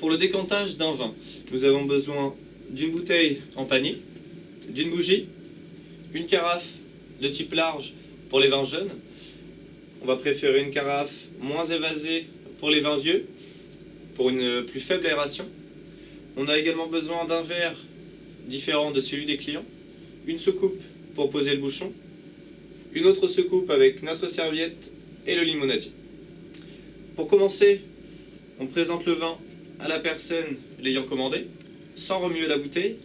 Pour le décantage d'un vin, nous avons besoin d'une bouteille en panier, d'une bougie, une carafe de type large pour les vins jeunes. On va préférer une carafe moins évasée pour les vins vieux, pour une plus faible aération. On a également besoin d'un verre différent de celui des clients, une soucoupe pour poser le bouchon, une autre soucoupe avec notre serviette et le limonadier. Pour commencer, on présente le vin à la personne l'ayant commandé, sans remuer la bouteille,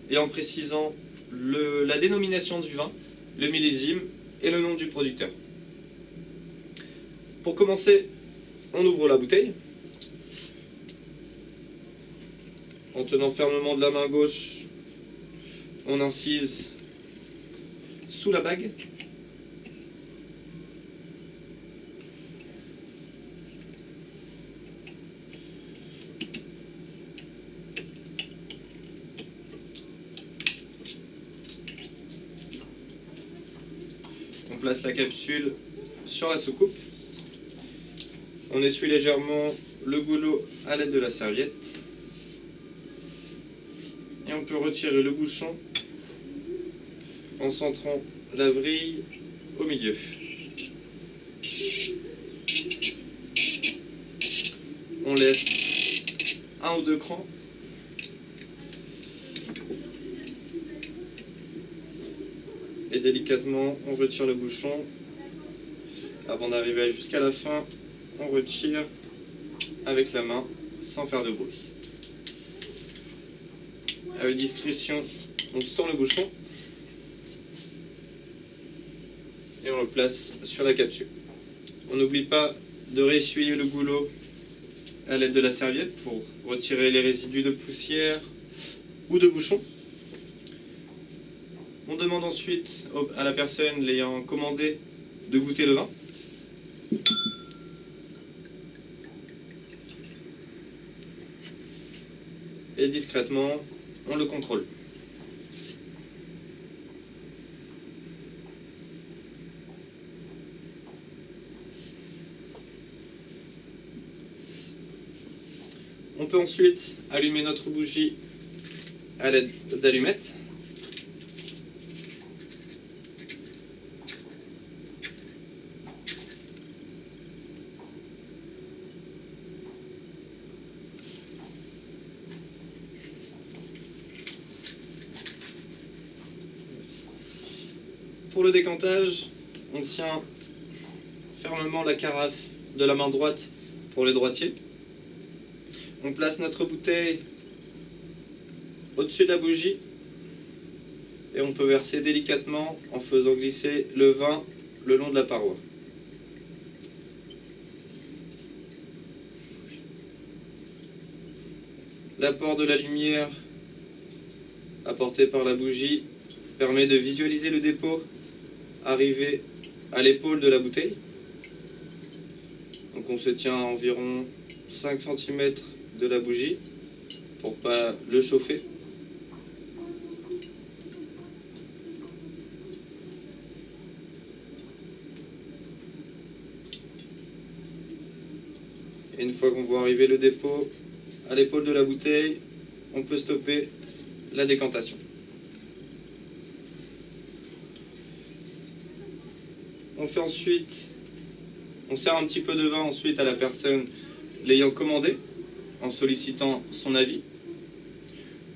et en précisant la dénomination du vin, le millésime et le nom du producteur. Pour commencer, on ouvre la bouteille. En tenant fermement de la main gauche, on incise sous la bague. On place la capsule sur la soucoupe. On essuie légèrement le goulot à l'aide de la serviette. Et on peut retirer le bouchon en centrant la vrille au milieu. On laisse 1 ou 2 crans. Et délicatement, on retire le bouchon. Avant d'arriver jusqu'à la fin, on retire avec la main sans faire de bruit. Avec discrétion, on sort le bouchon et on le place sur la capsule. On n'oublie pas de réessuyer le goulot à l'aide de la serviette pour retirer les résidus de poussière ou de bouchon. On demande ensuite à la personne l'ayant commandé de goûter le vin. Et discrètement, on le contrôle. On peut ensuite allumer notre bougie à l'aide d'allumettes. Pour le décantage, on tient fermement la carafe de la main droite pour les droitiers. On place notre bouteille au-dessus de la bougie et on peut verser délicatement en faisant glisser le vin le long de la paroi. L'apport de la lumière apportée par la bougie permet de visualiser le dépôt arrivé à l'épaule de la bouteille. Donc on se tient à environ 5 cm de la bougie pour ne pas le chauffer. Et une fois qu'on voit arriver le dépôt à l'épaule de la bouteille, on peut stopper la décantation. On fait ensuite, on sert un petit peu de vin ensuite à la personne l'ayant commandé en sollicitant son avis.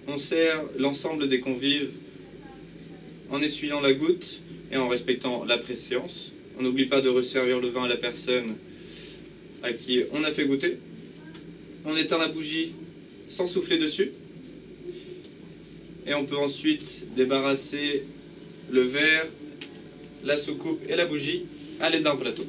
On sert l'ensemble des convives en essuyant la goutte et en respectant la préséance. On n'oublie pas de resservir le vin à la personne à qui on a fait goûter. On éteint la bougie sans souffler dessus. Et on peut ensuite débarrasser le verre, la soucoupe et la bougie à l'aide d'un plateau.